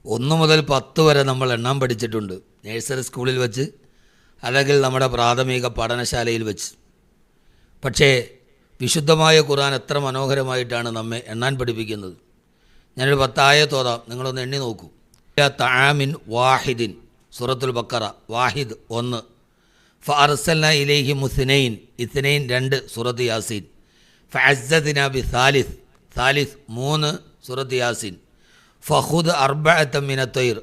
1 മുതൽ 10 വരെ നമ്മൾ എണ്ണാൻ പഠിച്ചിട്ടുണ്ട്, നഴ്സറി സ്കൂളിൽ വെച്ച് അല്ലെങ്കിൽ നമ്മുടെ പ്രാഥമിക പഠനശാലയിൽ വെച്ച്. പക്ഷേ വിശുദ്ധമായ ഖുർആൻ എത്ര മനോഹരമായിട്ടാണ് നമ്മെ എണ്ണാൻ പഠിപ്പിക്കുന്നത്. ഞാനൊരു 10 ആയത്ത് ഓതാം, നിങ്ങളൊന്ന് എണ്ണി നോക്കൂ. തആമിൻ വാഹിദിൻ, സൂറത്തുൽ ബക്കറ, വാഹിദ് 1. ഫഅർസൽന ഇലൈഹി മുസ്നൈൻ, ഇസ്നൈൻ 2, സൂറത്ത് യാസീൻ. ഫഅസ്സദ്ന ബിസാലിസ്, സാലിസ് 3, സൂറത്ത് യാസീൻ. ഫഖുദ് അർബഅത മിനത്തൈർ,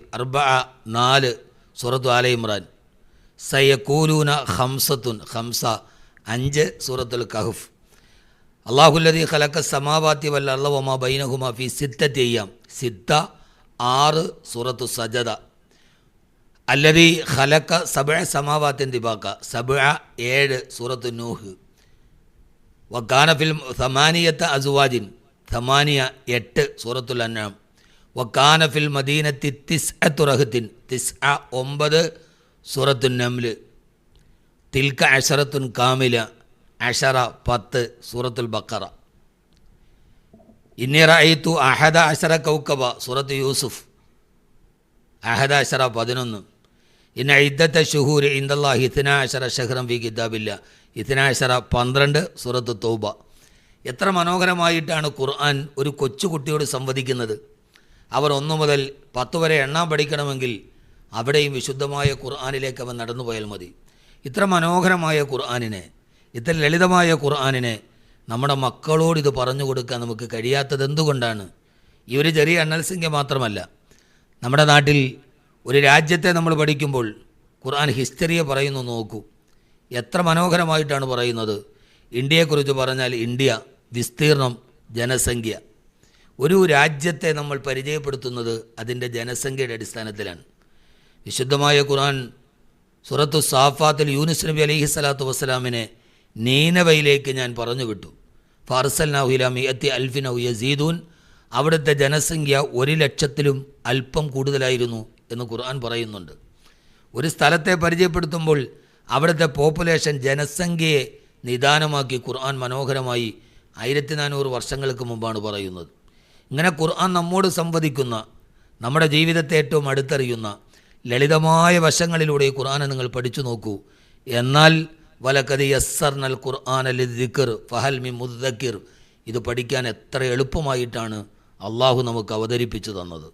4, സൂറത്ത് ആല ഇമ്രാൻ. സയഖൂലൂന ഖംസത്തുൻ, 5, സൂറത്തുൽ കഹ്ഫ്. അല്ലാഹുല്ലദീ ഖലഖ സമാവാതി വൽ അർള വമാ ബൈനഹുമാ ഫീ 6 അയ്യാം, 6, സൂറത്തു സജദ. അല്ലദീ ഖലഖ 7 സമാവാത്തിൻ തിബാക, 7, സൂറത്തു നൂഹ്. വകാന ഫിൽ 8 അസ്വാജിൻ, 8, സൂറത്തുൽ അൻആം. വകാന ഫിൽ മദീനത്തി 9 റഹ്തിൻ, 9, സൂറത്തുൻ നംല്. തിൽക അശറത്തുൻ കാമില, 10, സൂറത്തുൽ ബക്കറ. ഇന്നി റഅയ്തു 11 കൗകബ, സൂറത്ത് യൂസുഫ്, 11, 11. ഇന്ന ഇദ്ദത ശുഹൂരി ഇൻദല്ലാഹി 12 ശഹ്റൻ ഫീ കിതാബില്ലാഹ്, 12, 12, സൂറത്ത് തൗബ. എത്ര മനോഹരമായിട്ടാണ് ഖുർആൻ ഒരു കൊച്ചുകുട്ടിയോട് സംവദിക്കുന്നത്. അവർ 1 മുതൽ 10 വരെ എണ്ണാൻ പഠിക്കണമെങ്കിൽ അവിടെയും വിശുദ്ധമായ ഖുർആനിലേക്ക് അവൻ നടന്നു പോയാൽ മതി. ഇത്ര മനോഹരമായ ഖുർആനിനെ, ഇത്ര ലളിതമായ ഖുർആനിനെ നമ്മുടെ മക്കളോട് ഇത് പറഞ്ഞു കൊടുക്കാൻ നമുക്ക് കഴിയാത്തത് എന്തുകൊണ്ടാണ്? ഈ ഒരു ചെറിയ എണ്ണൽസംഖ്യ മാത്രമല്ല, നമ്മുടെ നാട്ടിൽ ഒരു രാജ്യത്തെ നമ്മൾ പഠിക്കുമ്പോൾ ഖുർആൻ ഹിസ്റ്ററിയെ പറയുന്നു. നോക്കൂ, എത്ര മനോഹരമായിട്ടാണ് പറയുന്നത്. ഇന്ത്യയെക്കുറിച്ച് പറഞ്ഞാൽ ഇന്ത്യ, വിസ്തീർണം, ജനസംഖ്യ. ഒരു രാജ്യത്തെ നമ്മൾ പരിചയപ്പെടുത്തുന്നത് അതിൻ്റെ ജനസംഖ്യയുടെ അടിസ്ഥാനത്തിലാണ്. വിശുദ്ധമായ ഖുർആൻ സൂറത്തു സാഫാത്തിൽ യൂനുസ് നബി അലൈഹി സ്വലാത്തു വസ്സലാമിനെ നീനവയിലേക്ക് ഞാൻ പറഞ്ഞു വിട്ടു. ഫഅർസൽനാഹു ഇലാ 100,000 ഔ യസീദൂൻ, അവിടുത്തെ ജനസംഖ്യ 100,000-ലും അല്പം കൂടുതലായിരുന്നു എന്ന് ഖുർആൻ പറയുന്നുണ്ട്. ഒരു സ്ഥലത്തെ പരിചയപ്പെടുത്തുമ്പോൾ അവിടുത്തെ പോപ്പുലേഷൻ, ജനസംഖ്യയെ നിദാനമാക്കി ഖുർആൻ മനോഹരമായി 1400 വർഷങ്ങൾക്ക് മുമ്പാണ് പറയുന്നത്. ഇങ്ങനെ ഖുർആൻ നമ്മോട് സംവദിക്കുന്ന, നമ്മുടെ ജീവിതത്തെ ഏറ്റവും അടുത്തറിയുന്ന ലളിതമായ വശങ്ങളിലൂടെ ഈ ഖുർആനെ നിങ്ങൾ പഠിച്ചു നോക്കൂ. എന്നാൽ വലഖദ് യസ്സർനൽ ഖുർആന ലിദ്ദിക്ർ ഫഹൽ മിൻ മുദ്ദക്കിർ, ഇത് പഠിക്കാൻ എത്ര എളുപ്പമായിട്ടാണ് അള്ളാഹു നമുക്ക് അവതരിപ്പിച്ചു തന്നത്.